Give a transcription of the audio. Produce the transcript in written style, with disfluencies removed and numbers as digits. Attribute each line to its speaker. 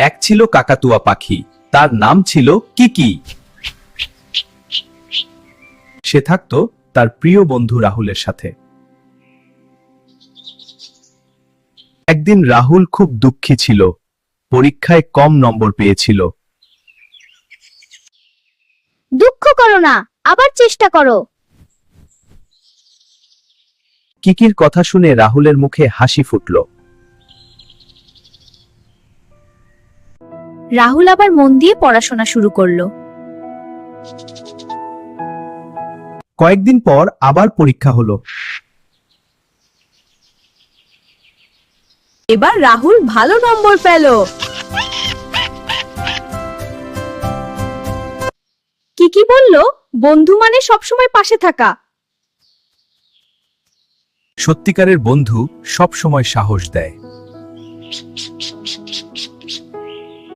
Speaker 1: এক ছিল কাকাতুয়া পাখি, তার নাম ছিল কিকি। সে থাকতো তার প্রিয় বন্ধু রাহুলের সাথে। একদিন রাহুল খুব দুঃখী ছিল, পরীক্ষায় কম নম্বর পেয়েছিল।
Speaker 2: দুঃখ করো না, আবার চেষ্টা করো।
Speaker 1: কিকির কথা শুনে রাহুলের মুখে হাসি ফুটল।
Speaker 2: রাহুল আবার মন দিয়ে পড়াশোনা শুরু করলো।
Speaker 1: কয়েকদিন পর আবার পরীক্ষা হলো।
Speaker 2: এবার রাহুল ভালো নম্বর পেল। কি বলল, বন্ধু মানে সবসময় পাশে থাকা।
Speaker 1: সত্যিকারের বন্ধু সব সময় সাহস দেয়।